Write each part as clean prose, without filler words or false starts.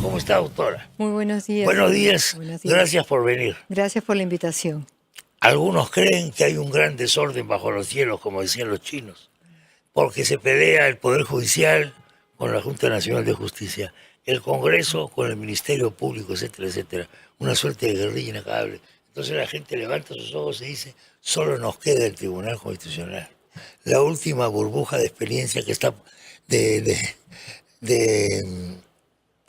¿Cómo está, doctora? Muy buenos días. Buenos días, Buenos días. gracias por venir. Gracias por la invitación. Algunos creen que hay un gran desorden bajo los cielos, como decían los chinos, porque se pelea el Poder Judicial con la Junta Nacional de Justicia, el Congreso con el Ministerio Público, etcétera, etcétera. Una suerte de guerrilla inacabable. Entonces la gente levanta sus ojos y dice, solo nos queda el Tribunal Constitucional. La última burbuja de experiencia que está de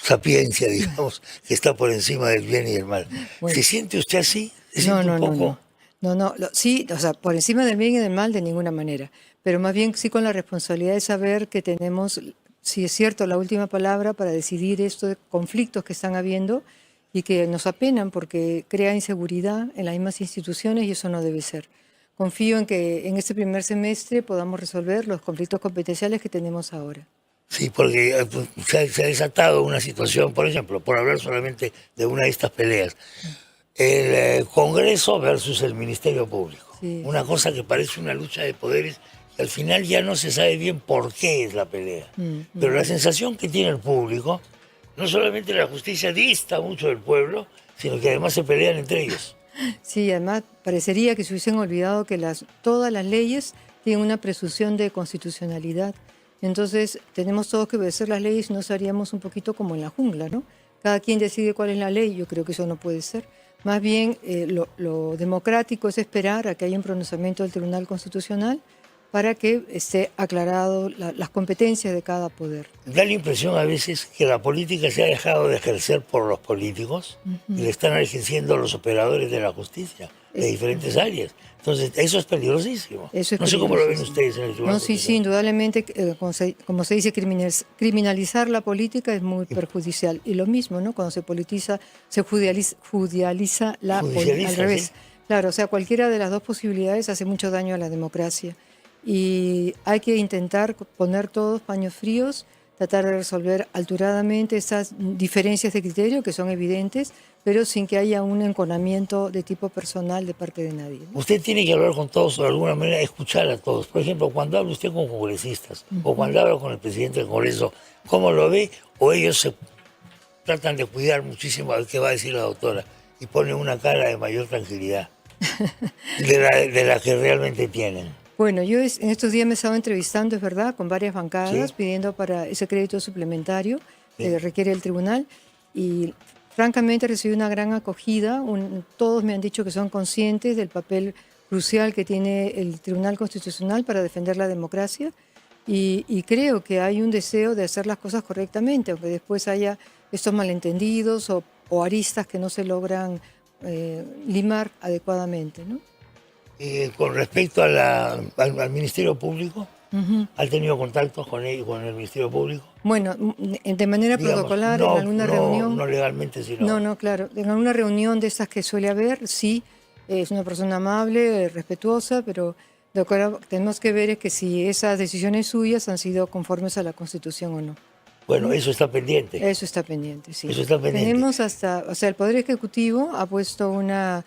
sapiencia, digamos, que está por encima del bien y del mal. Bueno. ¿Se siente usted así? ¿Se No, siente no, un no, poco? no. Sí, o sea, por encima del bien y del mal de ninguna manera. Pero más bien sí con la responsabilidad de saber que tenemos, si es cierto, la última palabra para decidir estos conflictos que están habiendo y que nos apenan porque crea inseguridad en las mismas instituciones y eso no debe ser. Confío en que en este primer semestre podamos resolver los conflictos competenciales que tenemos ahora. Sí, porque se ha desatado una situación, por ejemplo, por hablar solamente de una de estas peleas, el Congreso versus el Ministerio Público. Sí. Una cosa que parece una lucha de poderes que al final ya no se sabe bien por qué es la pelea. Pero la sensación que tiene el público, no solamente la justicia dista mucho del pueblo, sino que además se pelean entre ellos. Sí, además parecería que se hubiesen olvidado que todas las leyes tienen una presunción de constitucionalidad. Entonces tenemos todos que obedecer las leyes y no seríamos un poquito como en la jungla, ¿no? Cada quien decide cuál es la ley, yo creo que eso no puede ser. Más bien lo democrático es esperar a que haya un pronunciamiento del Tribunal Constitucional para que esté aclarado las competencias de cada poder. Da la impresión a veces que la política se ha dejado de ejercer por los políticos y le están ejerciendo los operadores de la justicia de diferentes áreas. Entonces, eso es peligrosísimo. Eso es no sé cómo lo ven peligrosísimo. ustedes en el Tribunal. No, sí, indudablemente, como se dice, criminalizar la política es muy perjudicial. Y lo mismo, ¿no? Cuando se politiza, se judicializa la política, al revés. ¿Sí? Claro, o sea, cualquiera de las dos posibilidades hace mucho daño a la democracia. Y hay que intentar poner todos paños fríos, tratar de resolver alturadamente esas diferencias de criterio que son evidentes, pero sin que haya un enconamiento de tipo personal de parte de nadie, ¿no? Usted tiene que hablar con todos o de alguna manera escuchar a todos. Por ejemplo, cuando habla usted con congresistas o cuando habla con el presidente del Congreso, ¿cómo lo ve? O ellos se tratan de cuidar muchísimo al que va a decir la doctora y ponen una cara de mayor tranquilidad de la que realmente tienen. Bueno, yo en estos días me he estado entrevistando, es verdad, con varias bancadas, ¿Sí? pidiendo para ese crédito suplementario que requiere el tribunal y francamente recibí una gran acogida. Todos me han dicho que son conscientes del papel crucial que tiene el Tribunal Constitucional para defender la democracia y creo que hay un deseo de hacer las cosas correctamente, aunque después haya estos malentendidos o aristas que no se logran limar adecuadamente, ¿no? Con respecto al Ministerio Público, ¿han tenido contactos con ellos, con el Ministerio Público? Bueno, de manera Digamos, protocolar, en alguna reunión. No legalmente, sino... No, claro. En alguna reunión de estas que suele haber, sí, es una persona amable, respetuosa, pero lo que tenemos que ver es que si esas decisiones suyas han sido conformes a la Constitución o no. Bueno, eso está pendiente. Eso está pendiente, sí. Eso está pendiente. Tenemos o sea, el Poder Ejecutivo ha puesto una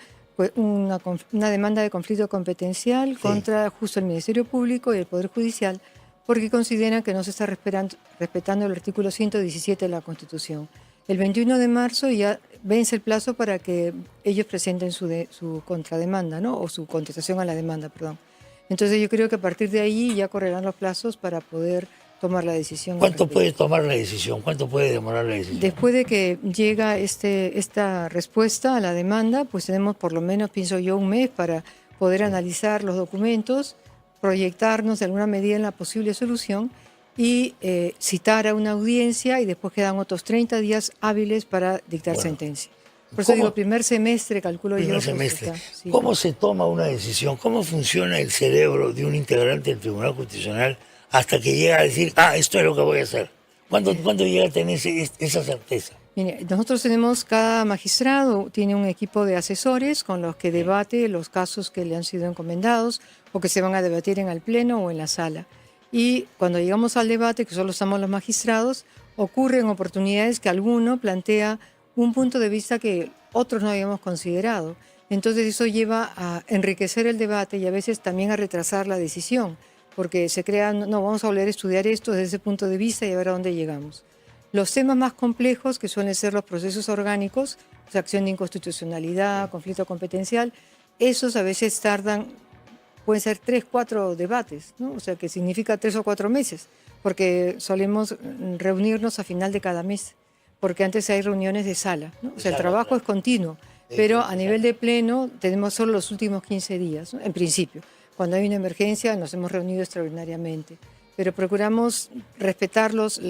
demanda de conflicto competencial contra justo el Ministerio Público y el Poder Judicial porque consideran que no se está respetando el artículo 117 de la Constitución. El 21 de marzo ya vence el plazo para que ellos presenten su contrademanda, ¿no? O su contestación a la demanda, perdón. Entonces yo creo que a partir de ahí ya correrán los plazos para poder tomar la decisión. ¿Cuánto puede tomar la decisión? ¿Cuánto puede demorar la decisión? Después de que llega esta respuesta a la demanda, pues tenemos por lo menos, pienso yo, un mes para poder analizar los documentos, proyectarnos de alguna medida en la posible solución y citar a una audiencia y después quedan otros 30 días hábiles para dictar sentencia. Por eso digo, primer semestre, calculo yo. Primer semestre. Sí. ¿Cómo se toma una decisión? ¿Cómo funciona el cerebro de un integrante del Tribunal Constitucional hasta que llega a decir, esto es lo que voy a hacer? ¿Cuándo llega a tener esa certeza? Mire, nosotros cada magistrado tiene un equipo de asesores con los que debate los casos que le han sido encomendados o que se van a debatir en el pleno o en la sala. Y cuando llegamos al debate, que solo estamos los magistrados, ocurren oportunidades que alguno plantea un punto de vista que otros no habíamos considerado. Entonces eso lleva a enriquecer el debate y a veces también a retrasar la decisión, porque se crea, no, vamos a volver a estudiar esto desde ese punto de vista y a ver a dónde llegamos. Los temas más complejos, que suelen ser los procesos orgánicos, o sea, acción de inconstitucionalidad, conflicto competencial, esos a veces tardan, pueden ser 3, 4 debates, ¿no? O sea, que significa 3 o 4 meses, porque solemos reunirnos a final de cada mes, porque antes hay reuniones de sala, ¿no? O sea, el trabajo es continuo, pero a nivel de pleno tenemos solo los últimos 15 días, ¿no? En principio. Cuando hay una emergencia nos hemos reunido extraordinariamente, pero procuramos respetar los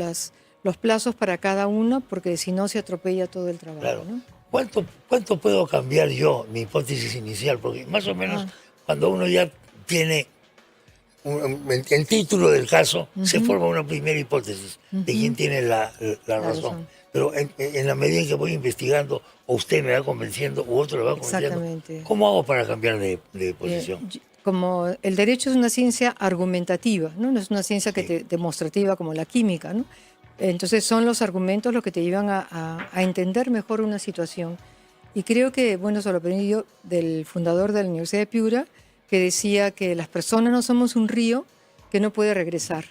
plazos para cada uno, porque si no se atropella todo el trabajo, Claro. ¿no? ¿Cuánto puedo cambiar yo mi hipótesis inicial? Porque más o menos cuando uno ya tiene el título del caso, se forma una primera hipótesis de quién tiene la razón. Pero en la medida en que voy investigando, o usted me va convenciendo, u otro me va convenciendo, Exactamente. ¿cómo hago para cambiar de posición? Como el derecho es una ciencia argumentativa, ¿no? No es una ciencia demostrativa como la química, ¿no? Entonces son los argumentos los que te llevan a entender mejor una situación. Y creo que, bueno, eso lo aprendí yo del fundador de la Universidad de Piura, que decía que las personas no somos un río que no puede regresar.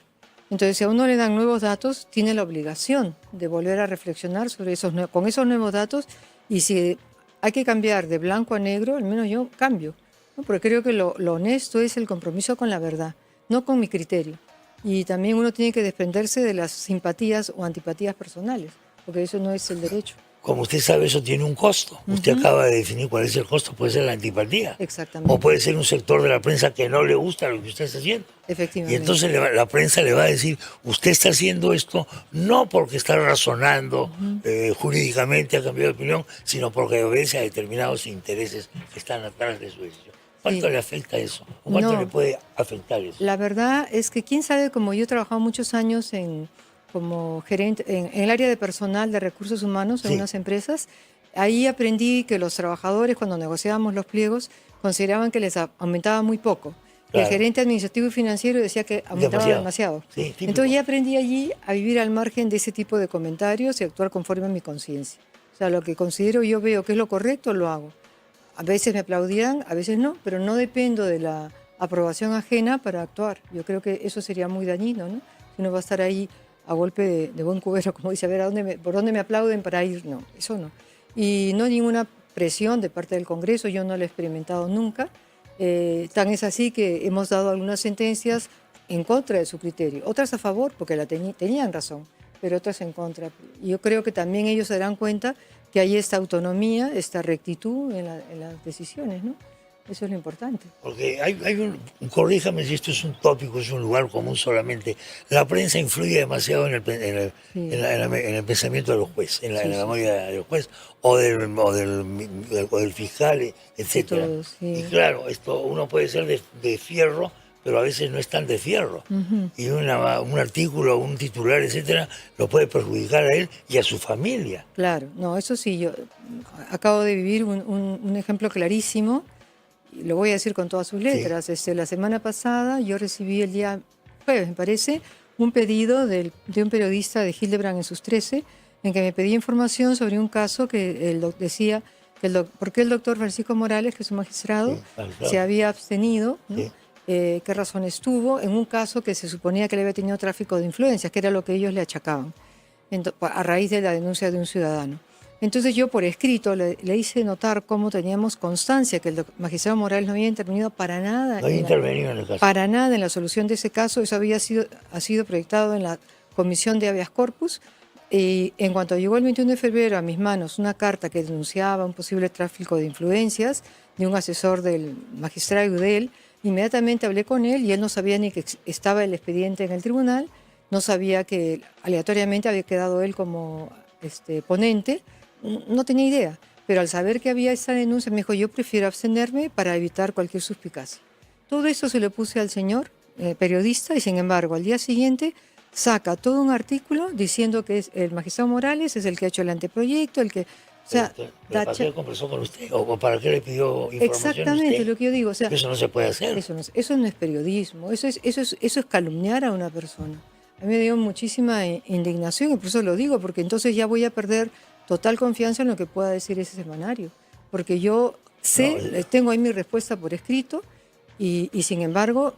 Entonces, si a uno le dan nuevos datos, tiene la obligación de volver a reflexionar sobre con esos nuevos datos, y si hay que cambiar de blanco a negro, al menos yo cambio, ¿no? Porque creo que lo honesto es el compromiso con la verdad, no con mi criterio. Y también uno tiene que desprenderse de las simpatías o antipatías personales, porque eso no es el derecho. Como usted sabe, eso tiene un costo. Usted acaba de definir cuál es el costo. Puede ser la antipatía. Exactamente. O puede ser un sector de la prensa que no le gusta lo que usted está haciendo. Efectivamente. Y entonces la prensa le va a decir, usted está haciendo esto no porque está razonando jurídicamente, ha cambiado de opinión, sino porque obedece a determinados intereses que están atrás de su decisión. ¿Cuánto le afecta eso? ¿O cuánto le puede afectar eso? La verdad es que quién sabe, como yo he trabajado muchos años como gerente en el área de personal de recursos humanos en unas empresas, ahí aprendí que los trabajadores, cuando negociábamos los pliegos, consideraban que les aumentaba muy poco. Claro. El gerente administrativo y financiero decía que aumentaba demasiado. Sí, entonces ya aprendí allí a vivir al margen de ese tipo de comentarios y actuar conforme a mi conciencia. O sea, lo que considero yo veo que es lo correcto, lo hago. A veces me aplaudirán, a veces no, pero no dependo de la aprobación ajena para actuar. Yo creo que eso sería muy dañino, ¿no? Si uno va a estar ahí a golpe de buen cubero, como dice, a ver, ¿por dónde me aplauden para ir? No, eso no. Y no ninguna presión de parte del Congreso, yo no lo he experimentado nunca. Tan es así que hemos dado algunas sentencias en contra de su criterio, otras a favor, porque tenían razón, pero otras en contra. Y yo creo que también ellos se darán cuenta que hay esta autonomía, esta rectitud en las decisiones, ¿no? Eso es lo importante. Porque corríjame si esto es un tópico, es un lugar común solamente. La prensa influye demasiado en el pensamiento de los jueces, en la memoria de los jueces o del fiscal, etc. Y claro, uno puede ser de fierro, pero a veces no es tan de fierro. Y un artículo, un titular, etcétera, lo puede perjudicar a él y a su familia. Claro, no, eso sí, yo acabo de vivir un ejemplo clarísimo. Lo voy a decir con todas sus letras. La semana pasada yo recibí el día jueves, me parece, un pedido de un periodista de Hildebrand en sus 13, en que me pedía información sobre un caso que decía por qué el doctor Francisco Morales, que es un magistrado, se había abstenido, ¿no? Qué razones tuvo en un caso que se suponía que le había tenido tráfico de influencias, que era lo que ellos le achacaban, a raíz de la denuncia de un ciudadano. Entonces yo por escrito le hice notar cómo teníamos constancia que el magistrado Morales no había intervenido para nada. No había intervenido en el caso. Para nada en la solución de ese caso. Eso ha sido proyectado en la Comisión de Habeas Corpus. Y en cuanto llegó el 21 de febrero a mis manos una carta que denunciaba un posible tráfico de influencias de un asesor del magistrado Udel, inmediatamente hablé con él y él no sabía ni que estaba el expediente en el tribunal, no sabía que aleatoriamente había quedado él como ponente. No tenía idea, pero al saber que había esa denuncia me dijo, yo prefiero abstenerme para evitar cualquier suspicacia. Todo eso se lo puse al señor periodista y sin embargo al día siguiente saca todo un artículo diciendo que el magistrado Morales es el que ha hecho el anteproyecto, el que... O sea, ¿Para qué conversó con usted? ¿O para qué le pidió información? Exactamente, usted? Lo que yo digo. O sea, eso no se puede hacer. Eso no es periodismo, eso es calumniar a una persona. A mí me dio muchísima indignación y por eso lo digo, porque entonces ya voy a perder total confianza en lo que pueda decir ese semanario, porque yo tengo ahí mi respuesta por escrito y sin embargo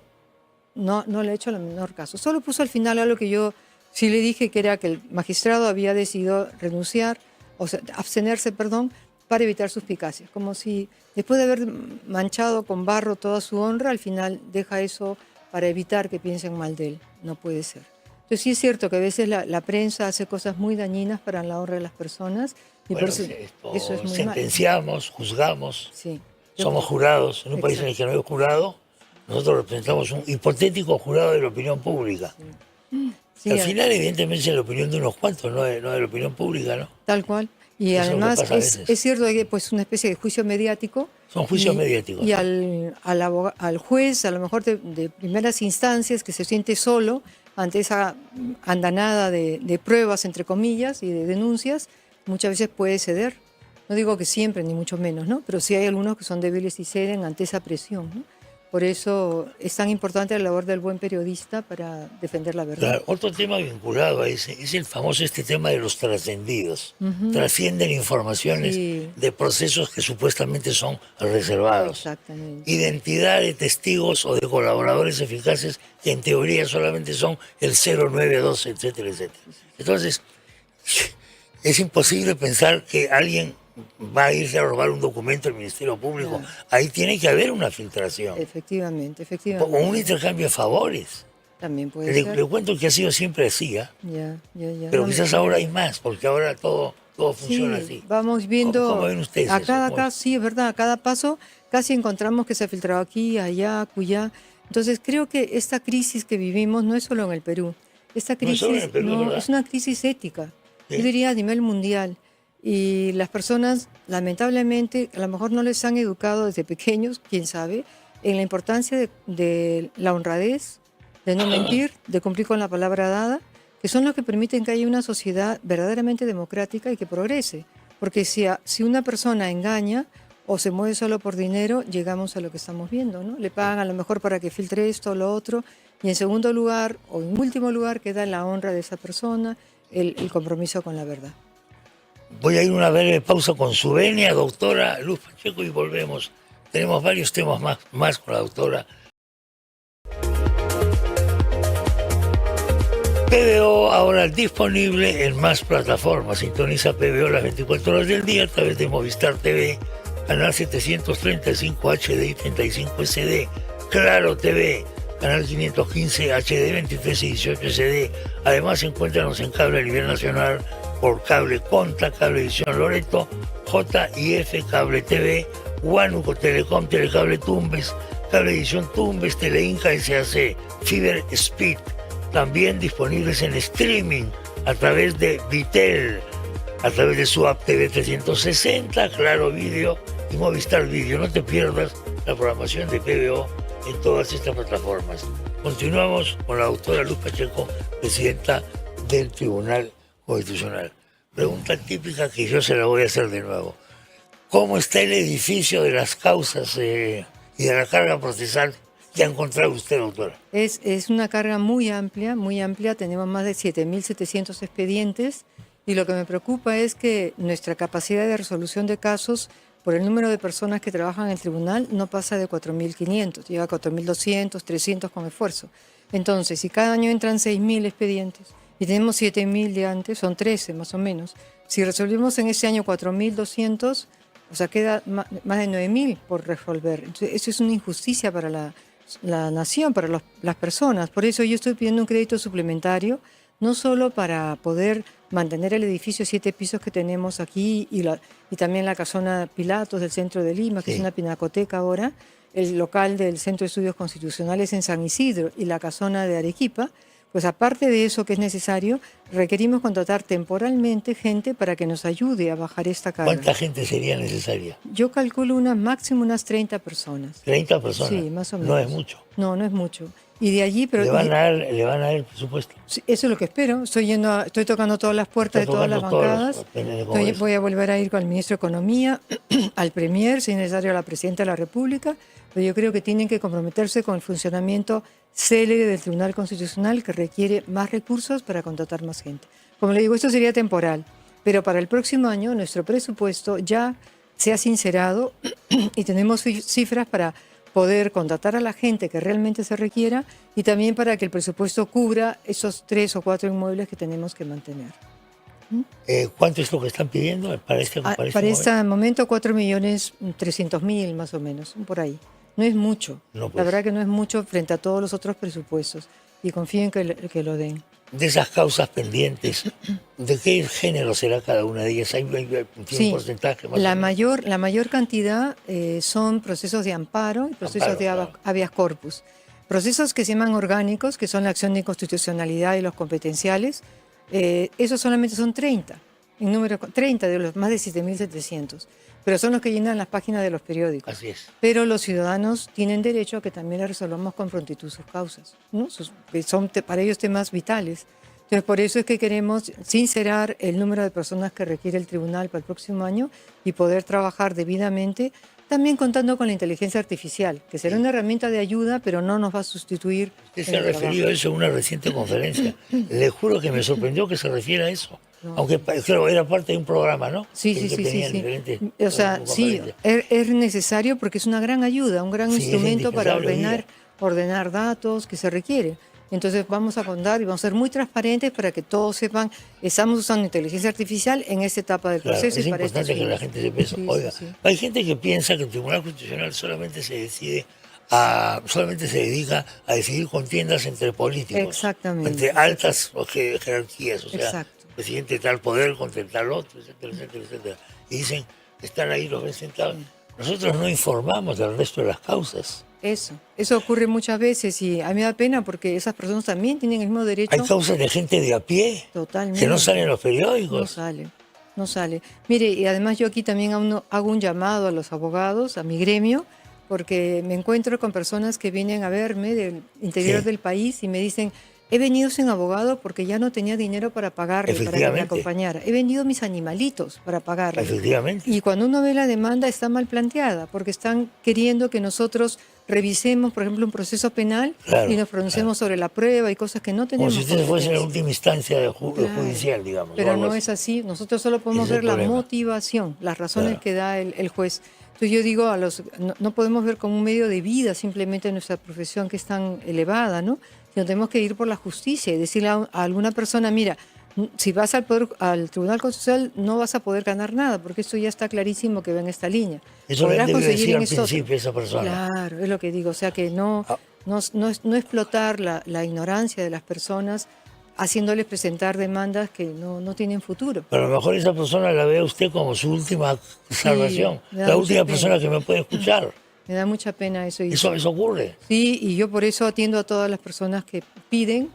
no le he hecho el menor caso. Solo puso al final algo que yo Sí le dije que era que el magistrado había decidido renunciar, o sea, abstenerse, perdón, para evitar suspicacias. Como si después de haber manchado con barro toda su honra, al final deja eso para evitar que piensen mal de él. No puede ser. Entonces sí es cierto que a veces la prensa hace cosas muy dañinas para la honra de las personas y Bueno, por eso es muy mal. sentenciamos, juzgamos, Sí. somos jurados. En un país en el que no hay jurado, nosotros representamos un hipotético jurado de la opinión pública. Sí, Al final, evidentemente, es la opinión de unos cuantos, no de la opinión pública, ¿no? tal cual. Y Eso es lo que además pasa a veces. es cierto que pues una especie de juicio mediático. Son juicios mediáticos. Y al juez, a lo mejor de primeras instancias, que se siente solo ante esa andanada de pruebas, entre comillas, y de denuncias, muchas veces puede ceder. No digo que siempre, ni mucho menos, ¿no? Pero sí hay algunos que son débiles y ceden ante esa presión, ¿no? Por eso es tan importante la labor del buen periodista para defender la verdad. Claro, otro tema vinculado a ese es el famoso tema de los trascendidos. Trascienden informaciones de procesos que supuestamente son reservados. Exactamente. Identidad de testigos o de colaboradores eficaces que en teoría solamente son el 0912, etcétera, etcétera. Entonces, es imposible pensar que alguien va a irse a robar un documento del Ministerio Público. Claro. Ahí tiene que haber una filtración. Efectivamente. O un intercambio de favores. También puede ser. Le cuento que ha sido siempre así, ¿eh? Ya. Pero No, quizás ahora hay más, porque ahora todo funciona así. Vamos viendo. ¿Cómo ven ustedes a eso? cada caso, sí, es verdad, a cada paso casi encontramos que se ha filtrado aquí, allá, acullá. Entonces creo que esta crisis que vivimos no es solo en el Perú. Esta crisis No es solo en el Perú, es una crisis ética, Sí. yo diría a nivel mundial. Y las personas, lamentablemente, a lo mejor no les han educado desde pequeños, quién sabe, en la importancia de la honradez, de no mentir, de cumplir con la palabra dada, que son los que permiten que haya una sociedad verdaderamente democrática y que progrese. Porque si una persona engaña o se mueve solo por dinero, llegamos a lo que estamos viendo, ¿no? Le pagan a lo mejor para que filtre esto o lo otro, y en segundo lugar, o en último lugar, queda la honra de esa persona, el compromiso con la verdad. Voy a ir una breve pausa con su venia, doctora Luz Pacheco, y volvemos. Tenemos varios temas más con la doctora. PBO ahora disponible en más plataformas. Sintoniza PBO las 24 horas del día a través de Movistar TV, canal 735 HD y 35 SD, Claro TV, canal 515 HD, 23 y 18 SD. Además, encuéntranos en cable a nivel nacional por Cable Conta, Cablevisión Loreto, JF Cable TV, Huánuco Telecom, Telecable Tumbes, Cablevisión Tumbes, Teleinca SAC, Fiber Speed. También disponibles en streaming a través de Vitel, a través de su app TV 360, Claro Video y Movistar Video. No te pierdas la programación de PBO en todas estas plataformas. Continuamos con la doctora Luz Pacheco, presidenta del Tribunal Constitucional. Pregunta típica que yo se la voy a hacer de nuevo. ¿Cómo está el edificio de las causas y de la carga procesal que ha encontrado usted, doctora? Es una carga muy amplia, muy amplia. Tenemos más de 7.700 expedientes y lo que me preocupa es que nuestra capacidad de resolución de casos por el número de personas que trabajan en el tribunal no pasa de 4.500, llega a 4.200, 300 con esfuerzo. Entonces, si cada año entran 6.000 expedientes y tenemos 7.000 de antes, son 13 más o menos. Si resolvimos en ese año 4.200, o sea, queda más de 9.000 por resolver. Entonces, eso es una injusticia para la nación, para las personas. Por eso yo estoy pidiendo un crédito suplementario, no solo para poder mantener el edificio de 7 pisos que tenemos aquí y también la casona Pilatos del centro de Lima, que es una pinacoteca ahora, el local del Centro de Estudios Constitucionales en San Isidro y la casona de Arequipa. Pues aparte de eso que es necesario, requerimos contratar temporalmente gente para que nos ayude a bajar esta carga. ¿Cuánta gente sería necesaria? Yo calculo máximo unas 30 personas. ¿30 personas? Sí, más o menos. No es mucho. No, no es mucho. Y de allí... Pero, ¿Le van a dar el presupuesto? Sí, eso es lo que espero. Estoy tocando todas las puertas de todas las bancadas. Voy a volver a ir con el ministro de Economía, al Premier, si es necesario a la Presidenta de la República, pero yo creo que tienen que comprometerse con el funcionamiento célebre del Tribunal Constitucional, que requiere más recursos para contratar más gente. Como le digo, esto sería temporal, pero para el próximo año nuestro presupuesto ya se ha sincerado y tenemos cifras para poder contratar a la gente que realmente se requiera y también para que el presupuesto cubra esos 3 o 4 inmuebles que tenemos que mantener. ¿Cuánto es lo que están pidiendo para este Para este momento 4.300.000 más o menos, por ahí. No es mucho, No, pues. La verdad que no es mucho frente a todos los otros presupuestos y confío en que lo den. De esas causas pendientes, ¿de qué género será cada una de ellas? ¿Tiene un porcentaje más? La mayor cantidad son procesos de amparo y procesos de habeas corpus. Procesos que se llaman orgánicos, que son la acción de inconstitucionalidad y los competenciales, esos solamente son 30, en número 30 de los más de 7.700, pero son los que llenan las páginas de los periódicos. Así es. Pero los ciudadanos tienen derecho a que también les resolvamos con prontitud sus causas, ¿no? Que son para ellos temas vitales. Entonces, por eso es que queremos sincerar el número de personas que requiere el tribunal para el próximo año y poder trabajar debidamente, también contando con la inteligencia artificial, que será una herramienta de ayuda, pero no nos va a sustituir. Usted se ha referido a eso en una reciente conferencia. Le juro que me sorprendió que se refiera a eso. No. Aunque, claro, era parte de un programa, ¿no? Sí. O sea, sí, es necesario porque es una gran ayuda, un gran instrumento para ordenar datos que se requiere. Entonces vamos a contar y vamos a ser muy transparentes para que todos sepan, estamos usando inteligencia artificial en esta etapa del proceso. Es importante que la gente sepa eso. Oiga, hay gente que piensa que el Tribunal Constitucional solamente se dedica a decidir contiendas entre políticos. Exactamente. Entre altas jerarquías, o sea, el presidente tal poder contra tal otro, etcétera. Y dicen que están ahí los ven sentados. Nosotros no informamos del resto de las causas. Eso ocurre muchas veces y a mí me da pena porque esas personas también tienen el mismo derecho. Hay causas de gente de a pie. Totalmente. Que no salen en los periódicos. No sale. Mire, y además yo aquí también hago un llamado a los abogados, a mi gremio, porque me encuentro con personas que vienen a verme del interior del país y me dicen, he venido sin abogado porque ya no tenía dinero para pagarle, para que me acompañara. He vendido mis animalitos para pagarle. Efectivamente. Y cuando uno ve la demanda está mal planteada, porque están queriendo que nosotros revisemos, por ejemplo, un proceso penal y nos pronunciemos sobre la prueba y cosas que no tenemos. Como si ustedes fuesen en la última instancia judicial, digamos. Pero no es así. Nosotros solo podemos ver la motivación, las razones que da el juez. Entonces yo digo, no podemos ver como un medio de vida simplemente nuestra profesión que es tan elevada, ¿no? Sino tenemos que ir por la justicia y decirle a alguna persona, mira, si vas al Tribunal Constitucional no vas a poder ganar nada, porque esto ya está clarísimo que va en esta línea. Eso le debe decir al principio esa persona. Claro, es lo que digo, o sea que no explotar la ignorancia de las personas haciéndoles presentar demandas que no tienen futuro. Pero a lo mejor esa persona la ve a usted como su última salvación, la última persona que me puede escuchar. Me da mucha pena eso. Eso ocurre. Sí, y yo por eso atiendo a todas las personas que piden.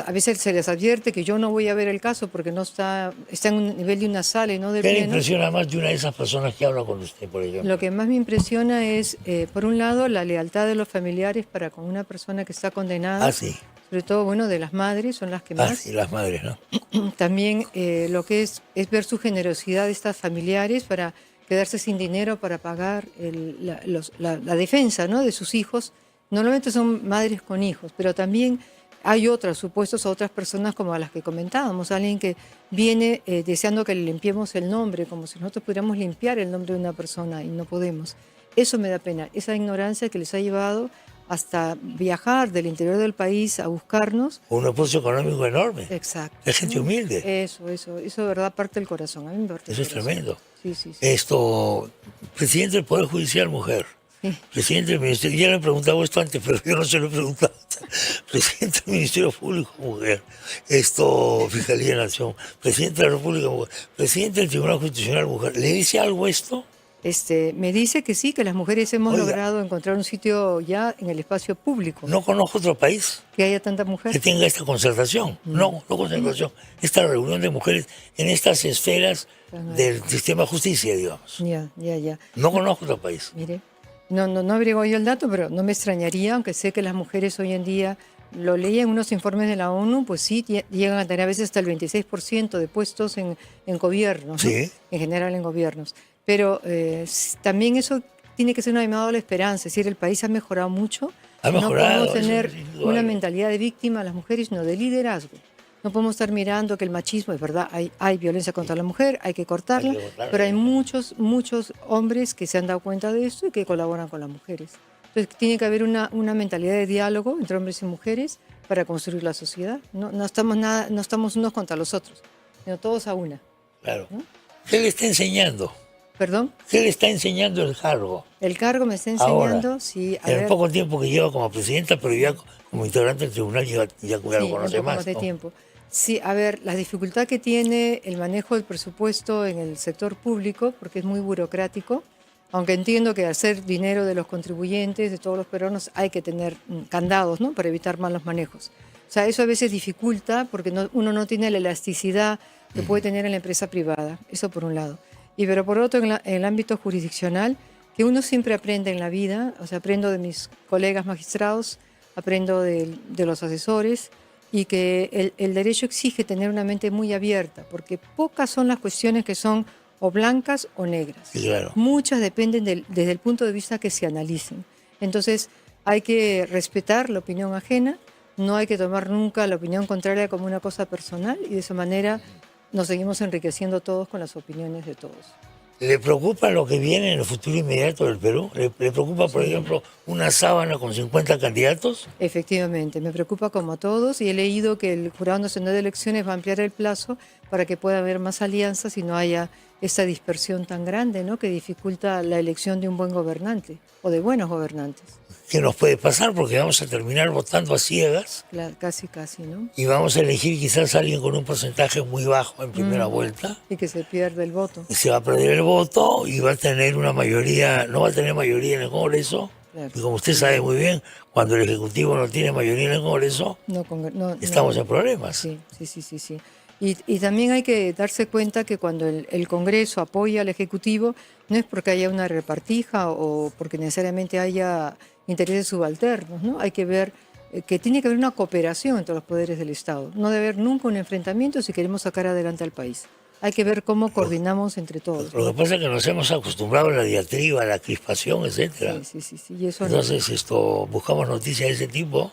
A veces se les advierte que yo no voy a ver el caso porque no está en un nivel de una sala y no del pleno. ¿Qué le impresiona más de una de esas personas que habla con usted, por ejemplo? Lo que más me impresiona es, por un lado, la lealtad de los familiares para con una persona que está condenada. Sí. Sobre todo, bueno, de las madres, son las que más. Sí, las madres, ¿no? También lo que es ver su generosidad de estas familiares para quedarse sin dinero para pagar la defensa, ¿no?, de sus hijos. Normalmente son madres con hijos, pero también hay otros supuestos a otras personas como a las que comentábamos, alguien que viene deseando que le limpiemos el nombre, como si nosotros pudiéramos limpiar el nombre de una persona y no podemos. Eso me da pena, esa ignorancia que les ha llevado hasta viajar del interior del país a buscarnos. Un esfuerzo económico enorme. Exacto. Es gente humilde. Eso de verdad parte del corazón. A mí me parte eso es tremendo. Sí. Presidente del Poder Judicial, mujer. Sí. Presidente del Ministerio, ya le he preguntado esto antes, pero yo no se lo he preguntado. Presidente del Ministerio Público, mujer. Fiscalía de Nación. Presidente de la República, mujer. Presidente del Tribunal Constitucional, mujer. ¿Le dice algo esto? Me dice que sí, que las mujeres hemos logrado encontrar un sitio ya en el espacio público. No conozco otro país que haya tanta mujer que tenga esta concertación. No concertación. Esta reunión de mujeres en estas esferas del sistema de justicia, digamos. Ya. No conozco otro país. Mire, no averiguo yo el dato, pero no me extrañaría, aunque sé que las mujeres hoy en día, lo leí en unos informes de la ONU, pues sí, llegan a tener a veces hasta el 26% de puestos en gobiernos, ¿no? Sí. En general en gobiernos. Pero también eso tiene que ser una llamada a la esperanza. Es decir, el país ha mejorado mucho. No podemos tener una mentalidad de víctima a las mujeres, sino de liderazgo. No podemos estar mirando que el machismo, es verdad, hay violencia contra la mujer, hay que cortarla, pero hay muchos hombres que se han dado cuenta de esto y que colaboran con las mujeres. Entonces tiene que haber una mentalidad de diálogo entre hombres y mujeres para construir la sociedad. No estamos unos contra los otros, sino todos a una. Claro. ¿No? ¿Qué le está enseñando? ¿Perdón? ¿Qué le está enseñando el cargo? El cargo me está enseñando, Ahora, sí, en el poco tiempo que lleva como presidenta, pero ya como integrante del tribunal ya lo conoce más, de ¿no? tiempo. Sí, a ver, la dificultad que tiene el manejo del presupuesto en el sector público, porque es muy burocrático, aunque entiendo que al ser dinero de los contribuyentes, de todos los peruanos, hay que tener candados, ¿no?, para evitar malos manejos. O sea, eso a veces dificulta porque uno no tiene la elasticidad que puede tener en la empresa privada, eso por un lado. Pero por otro, en el ámbito jurisdiccional, que uno siempre aprende en la vida, o sea, aprendo de mis colegas magistrados, aprendo de los asesores, y que el derecho exige tener una mente muy abierta, porque pocas son las cuestiones que son o blancas o negras. Sí, claro. Muchas dependen desde el punto de vista que se analicen. Entonces, hay que respetar la opinión ajena, no hay que tomar nunca la opinión contraria como una cosa personal, y de esa manera nos seguimos enriqueciendo todos con las opiniones de todos. ¿Le preocupa lo que viene en el futuro inmediato del Perú? ¿Le preocupa, por ejemplo, una sábana con 50 candidatos? Efectivamente, me preocupa como a todos, y he leído que el Jurado Nacional de Elecciones va a ampliar el plazo para que pueda haber más alianzas y no haya esta dispersión tan grande, ¿no?, que dificulta la elección de un buen gobernante o de buenos gobernantes. ¿Qué nos puede pasar? Porque vamos a terminar votando a ciegas. Claro, casi, ¿no? Y vamos a elegir quizás a alguien con un porcentaje muy bajo en primera vuelta. Y que se pierde el voto. Y se va a perder el voto y va a tener una mayoría, no va a tener mayoría en el Congreso. Claro. Y como usted sabe muy bien, cuando el Ejecutivo no tiene mayoría en el Congreso, estamos en problemas. Sí. Y también hay que darse cuenta que cuando el Congreso apoya al Ejecutivo, no es porque haya una repartija o porque necesariamente haya intereses subalternos, ¿no? Hay que ver que tiene que haber una cooperación entre los poderes del Estado. No debe haber nunca un enfrentamiento si queremos sacar adelante al país. Hay que ver cómo coordinamos entre todos. Lo que pasa es que nos hemos acostumbrado a la diatriba, a la crispación, etc. Sí. Y eso entonces buscamos noticias de ese tipo,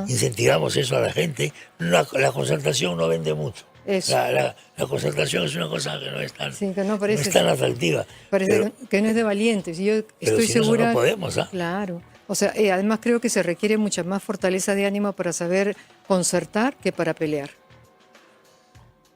incentivamos eso a la gente. La concertación no vende mucho. La concertación es una cosa que no es tan, no es tan atractiva. Parece que no es de valientes. Yo estoy segura. No podemos, ¿ah? Claro. O sea, además creo que se requiere mucha más fortaleza de ánimo para saber concertar que para pelear.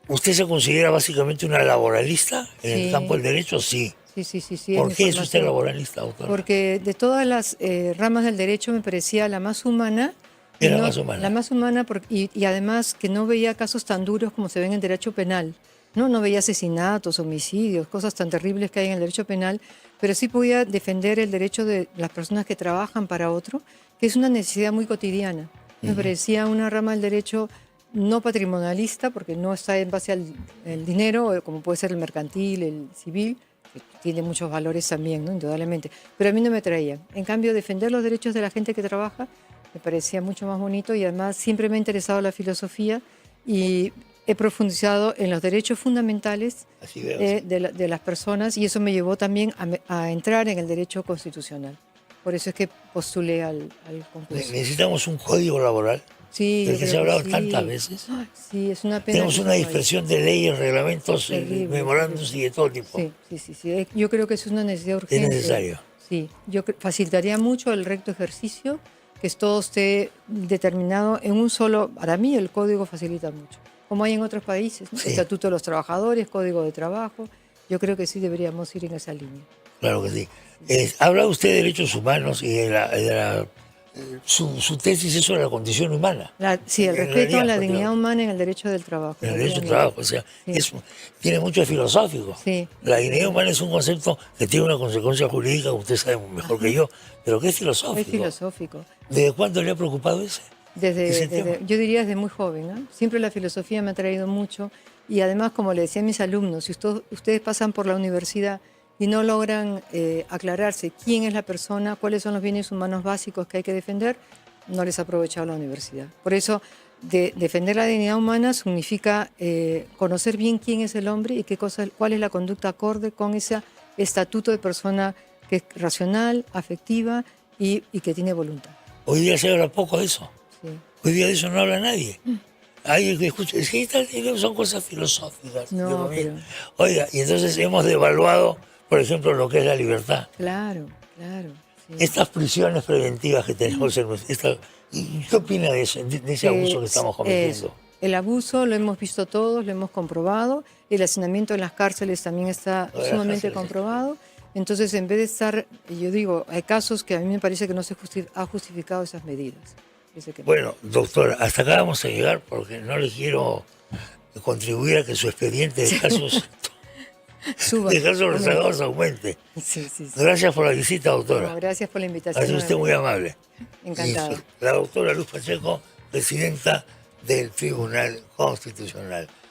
¿Usted se considera básicamente una laboralista en el campo del derecho? Sí. Sí. ¿Por qué es usted laboralista, doctora? Porque de todas las ramas del derecho me parecía la más humana. La más humana. La más humana y además que no veía casos tan duros como se ven en el derecho penal. No veía asesinatos, homicidios, cosas tan terribles que hay en el derecho penal, pero sí podía defender el derecho de las personas que trabajan para otro, que es una necesidad muy cotidiana. Me parecía una rama del derecho no patrimonialista, porque no está en base al dinero, como puede ser el mercantil, el civil, que tiene muchos valores también, ¿no?, indudablemente, pero a mí no me traían. En cambio, defender los derechos de la gente que trabaja me parecía mucho más bonito, y además siempre me ha interesado la filosofía y he profundizado en los derechos fundamentales de las personas, y eso me llevó también a entrar en el derecho constitucional. Por eso es que postulé al concurso. ¿Necesitamos un código laboral? Sí, del que se ha hablado tantas veces. Sí, es una pena. Tenemos una dispersión de leyes, reglamentos, memorándums y de todo tipo. Sí. Yo creo que es una necesidad urgente. Es necesario. Sí, yo facilitaría mucho el recto ejercicio, que todo esté determinado en un solo. Para mí el código facilita mucho, como hay en otros países, ¿no? Estatuto de los Trabajadores, Código de Trabajo. Yo creo que sí deberíamos ir en esa línea. Claro que sí. Habla usted de derechos humanos y su tesis es sobre la condición humana. El respeto a la dignidad humana en el derecho del trabajo. En el derecho del trabajo, o sea, tiene mucho de filosófico. La dignidad humana es un concepto que tiene una consecuencia jurídica, usted sabe mejor que yo, pero que es filosófico. Es filosófico. ¿Desde cuándo le ha preocupado ese? Yo diría desde muy joven, ¿no? Siempre la filosofía me ha traído mucho, y además, como le decía a mis alumnos, si ustedes pasan por la universidad y no logran aclararse quién es la persona, cuáles son los bienes humanos básicos que hay que defender, no les ha aprovechado la universidad. Por eso, defender la dignidad humana significa conocer bien quién es el hombre y cuál es la conducta acorde con ese estatuto de persona que es racional, afectiva y que tiene voluntad. Hoy día se habla poco de eso. Hoy día de eso no habla nadie. Alguien que escucha, son cosas filosóficas. Oiga, y entonces hemos devaluado, por ejemplo, lo que es la libertad. Claro. Estas prisiones preventivas que tenemos ¿y qué opina de ese abuso que estamos cometiendo? El abuso lo hemos visto todos, lo hemos comprobado. El hacinamiento en las cárceles también está sumamente comprobado. Entonces, en vez de estar, yo digo, hay casos que a mí me parece que no se ha justificado esas medidas. Bueno, doctora, hasta acá vamos a llegar porque no le quiero contribuir a que su expediente de casos rezagados aumente. Sí. Gracias por la visita, doctora. No, gracias por la invitación. Ha sido usted muy amable. Encantada. La doctora Luz Pacheco, presidenta del Tribunal Constitucional.